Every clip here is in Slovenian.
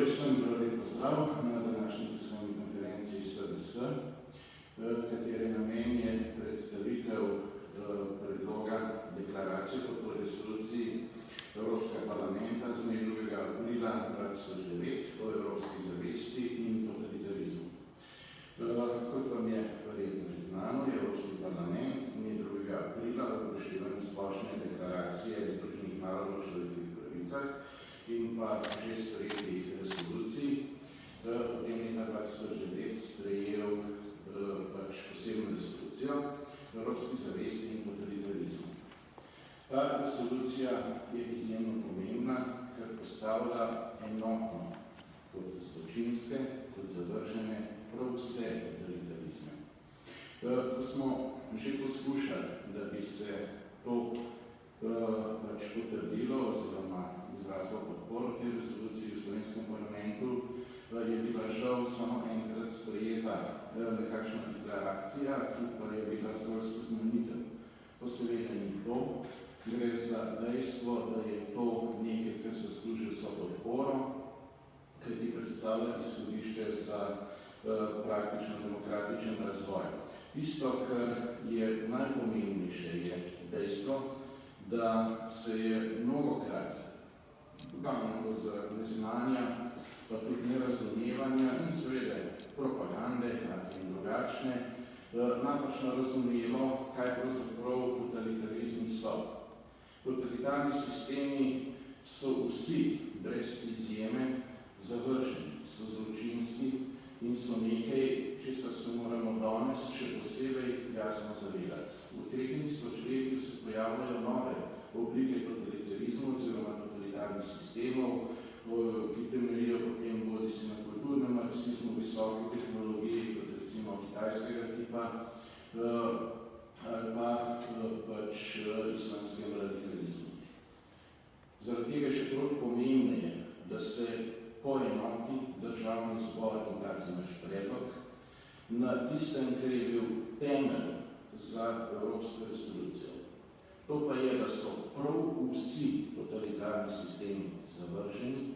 Torej sem lep pozdrav na današnji tiskovni konferenciji SDS, katere namen je predstavitev predloga deklaracije pod resoluciji Evropskega parlamenta z dne 2. aprila 2009 o evropski zavesti in totalitarizmu. Kot vam je verjetno že znano, je Evropski parlament dne 2. aprila v upoštevanju splošne deklaracije Združenih narodov o človekovih pravicah in pa že sprejetih resolucij, potem leta 2009 sprejel posebno resolucijo Evropski zavesti in totalitarizmu. Ta resolucija je izjemno pomembna, ker postavlja enotno kot zločinske, kot zavržene prav vse totalitarizme. Ko smo že poskušali, da bi se to potrdilo oziroma izrazilo podporo tej resoluciji v slovenskem parlamentu, je bila žal samo enkrat sprejeta nekakšna deklaracija, ki pa je bila zgolj seznanitev. To seveda ni to. Gre za dejstvo, da je to nekaj, kar zasluži vso podporo, ker ti predstavlja izhodišče za praktično demokratičen razvoj. Tisto, kar je najpomembnejše, je dejstvo, da se je mnogokrat, glavno za neznanja, pa tudi nerazumevanja in seveda propagande, take in drugačne, napačno razumelo, kaj pravzaprav totalitarizmi so. Totalitarni sistemi so vsi, brez izjeme, zavrženi, so zločinski in so nekaj, česar se moramo danes še posebej jasno zavedati. V tretjem tisočletju se pojavljajo nove oblike totalitarizma oziroma totalitarnih sistemov, ki temeljijo potem bodisi na kulturnem marksizmu, visoki tehnologiji, kot recimo kitajskega tipa, ali pa islamskem radikalizmu. Zaradi tega še toliko pomembneje, da se poenoti državni zbor in taki naš predlog na tistem, kar je bil temelj za evropsko resolucijo. To pa je, da so prav vsi totalitarni sistemi zavrženi,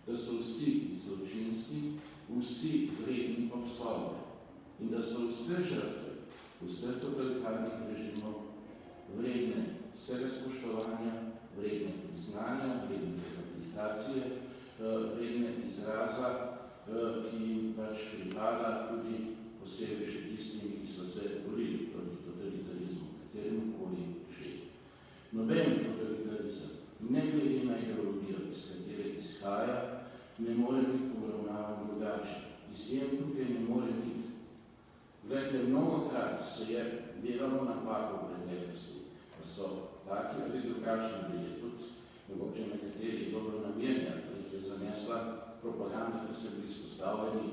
da so vsi zločinski, vsi vredni obsodbe in da so vse žrtve vseh totalitarnih režimov vredne vsega spoštovanja, vredne priznanja, vredne rehabilitacije, vredne izraza, ki jim pripada tudi posebej še tistim, ki so se borili proti totalitarizmu, kateremkoli že. Noben totalitarizem, ne glede na ideologijo, iz katere izhaja, ne more biti obravnavan drugače. Izjem tukaj ne more biti. Glede, mnogokrat se je delalo napako v preteklosti, pa so taki ali drugačni bili, tudi mogoče nekateri dobro namerni, ki jih je zanesla propaganda, ki so bili izpostavljeni.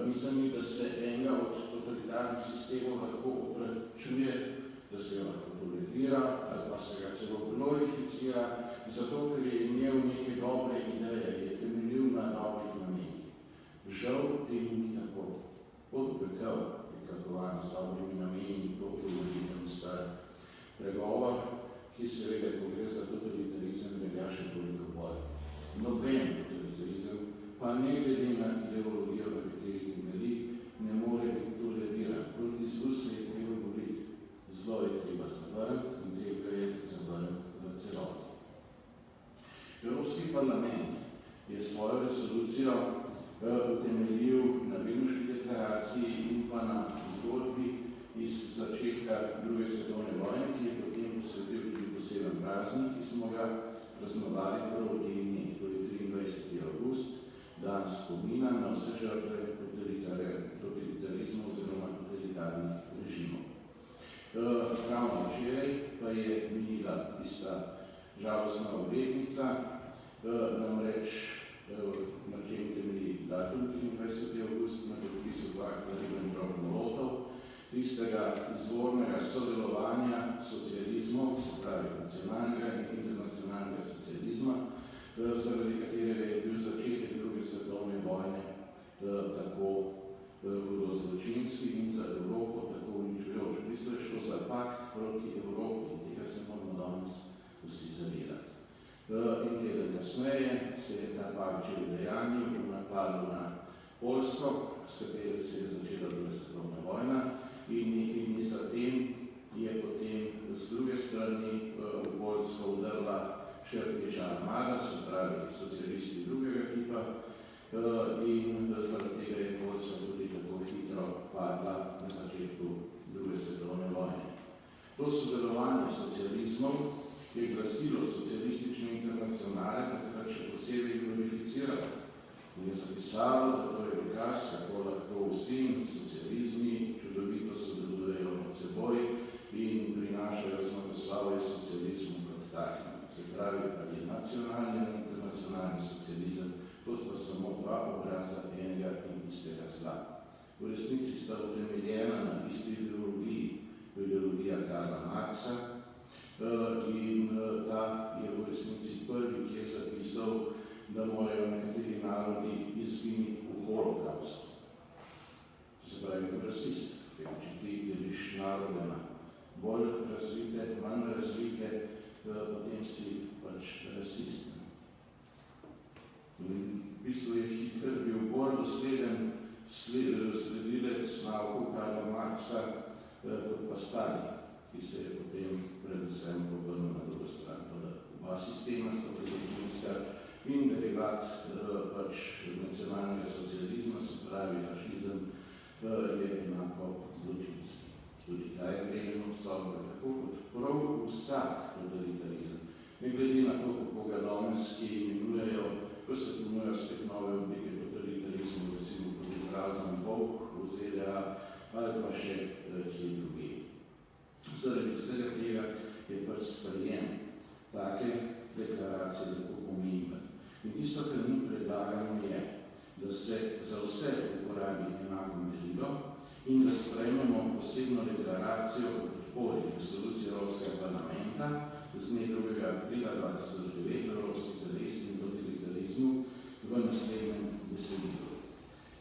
Mislim, da se enega od totalitarnih sistemov lahko opračuje, da se ga lahko tolerira ali pa se ga celo glorificira, zato ker je imel neke dobre ideje, je temeljil na dobrih namenih. Žal temu ni tako. Pot pekel je tlakovano s dobrimi nameni, to je uvoditen star pregovor, ki seveda, ko gre za totalitarizem, velja še toliko bolj. Noben totalitarizem, pa ne glede na ideologijo, na kateri temelji, ne more biti toleriran. Proti zlu se je treba boriti. Zlo je treba zavrniti in treba je zavrniti v celoti. Evropski parlament je svojo resolucijo utemeljil na Vilniški deklaraciji in pa na zgodbi iz začetka druge svetovne vojne, ki je potem posvetil tudi poseben praznik, ki smo ga praznovali prav v tem dne, torej 23. avgust, dan spomina na vse žrtve totalitarizma oziroma totalitarnih režimov. Ravno včeraj pa je minila tista žalostna obletnica, namreč na čem temelji datum 23. avgust, na podpisu pakta Ribbentrop-Molotov, tistega izvornega sodelovanja socializmov, se pravi nacionalnega in internacionalnega socializma, zaradi katerega je bil začetek druge svetovne vojne tako zločinski in za Evropo tako uničujoč. V bistvu je šlo za pakt proti Evropi in tega se moramo danes vsi zavedati. In tega kasneje se je ta Pavčijev dejanji v napadu na Poljsko, s katero se je začela druga svetovna vojna, in nekaj dni zatem je potem z druge strani v Poljsko vdrla še rdeča armada, se pravi socialisti drugega tipa, in zaradi tega je Poljska tudi tako hitro padla na začetku druge svetovne vojne. To sodelovanje socializmov je glasilo Socialistične internacionale takrat še posebej glorificiralo in je zapisalo, da to je dokaz, kako lahko vsi socializmi čudovito sodelujejo med seboj in prinašajo zmagoslavje socializmu kot takim. Se pravi, ali je nacionalni ali internacionalni socializem, to sta samo dva obraza enega in istega zla. V resnici sta utemeljena na isti ideologiji, ideologija Karla Marxa, in ta je v resnici prvi, ki je zapisal, da morajo nekateri narodi izginiti v holokaustu. Se pravi, kot rasist. Če ti deliš narode na bolj razvite, manj razvite, potem si pač rasist. In v bistvu je Hitler bil bolj dosleden sledilec nauku Karla Marxa kot pa Stalin, ki se je potem predvsem povrnil na drugo stran. Oba sistema sta zločinska in derivat pač nacionalnega socializma, se pravi fašizem, je enako zločinski. Tudi ta je vreden obsodba, tako kot prav vsak totalitarizem. Ne glede na to, kako ga danes, ki imenujejo, ko se ponujajo spet nove oblike totalitarizmu, recimo pod izrazom volk v ZDA ali pa še kje druge. Zaradi vsega tega je pač sprejem take deklaracije tako pomemben. In tisto, kar mi predlagamo, je, da se za vse uporabi enako merilo in da sprejmemo posebno deklaracijo o podpori resolucije Evropskega parlamenta z dne 2. aprila 2009 Evropski zavesti in totalitarizmu v naslednjem besedilu.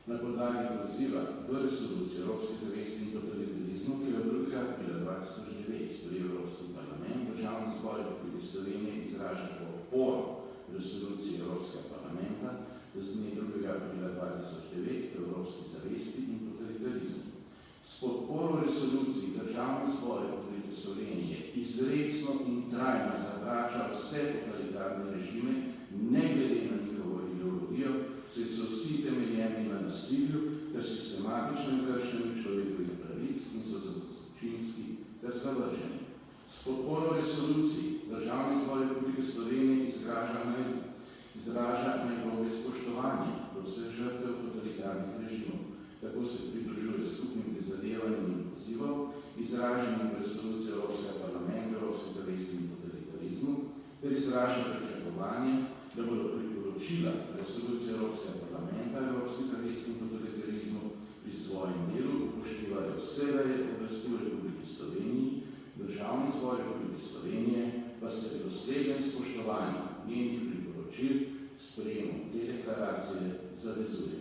Na podlagi poziva v resoluciji Evropske zavesti in totalitarizmu, ki je 2. aprila 2009 sprejel Evropski parlament, Državni zbor Republike Slovenije izraža podporo resoluciji Evropskega parlamenta z dne 2. aprila 2009 Evropske zavesti in totalitarizmu. S podporo resoluciji Državni zbor Republike Slovenije izrecno in trajno zavrača vse totalitarne režime, ne glede na njihovo ideologijo, saj so vsi temeljeni na nasilju ter sistematičnem kršenju človekovih pravic in so zločinski ter zavrženi. S podporo resoluciji Državni zbor Republike Slovenije izraža najgloblje spoštovanje do vseh žrtev totalitarnih režimov. Tako se pridružuje skupnim prizadevanjem in pozivom, izraženim v resoluciji Evropskega parlamenta, Evropske zavesti in totalitarizmu, ter izraža pričakovanje, da bodo priporočila resolucije Evropskega parlamenta, Evropske zavesti in totalitarizmu pri svojem delu upoštevali vse veje oblasti v Republiki Sloveniji, Državni zbor Republike Slovenije pa se doslednem spoštovanju njenih priporočil sprejemu te deklaracije zavezuje.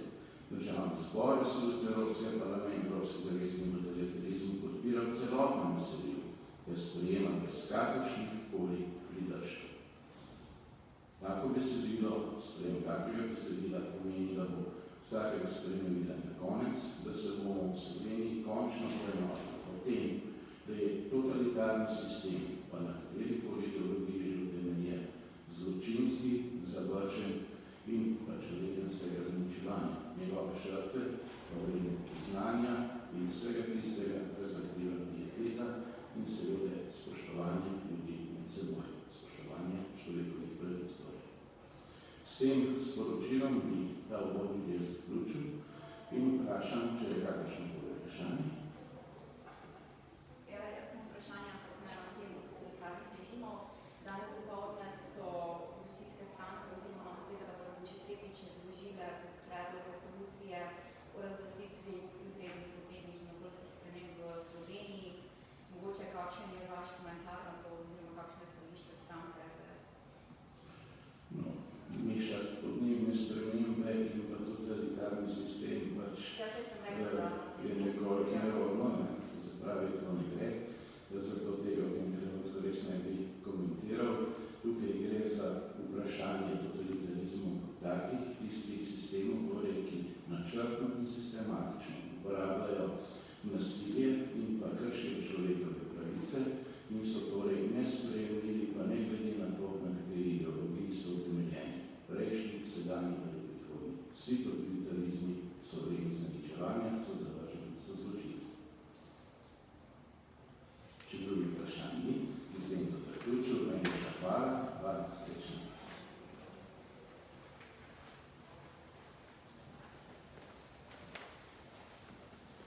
Državni zbor resolucije Evropskega parlamenta, Evropske zavesti in totalitarizmu podpira v celotnem besedilu, ter sprejema brez kakršnih koli pridržkov. Tako besedilo, sprejem kakega besedila pomeni, da bo vsakega sprejemila na konec, da se bomo v Sloveniji končno poenotili o tem, da je totalitarni sistem, pa na katerikoli ideologiji že utemeljen, zločinski, zavržen in pač vreden vsega zaničevanja. Njegove žrtve, vreden znanja in vsega tistega, kar zahteva pieteta in seveda spoštovanje ljudi med seboj, spoštovanje človekovih pravic. S tem sporočilom bi ta uvodni del zaključil in vprašam, če je kakšno vprašanje. Jaz sem vprašanja na temu totalitarnih režimov. Danes dopoldne so opozicijske stranke oziroma napovedala, da bodo že tretjič vložile predlog resolucije o razglasitvi izrednih podnebnih in okoljskih sprememb v Sloveniji. Mogoče kakšen je vaš komentar na to oziroma kakšne stališče stranke SDS? Mešati podnebne spremembe in pa totalitarni sistem pač je nekoliko načrtno in sistematično uporabljajo nasilje in pa kršijo človekove pravice in so torej nesprejemljivi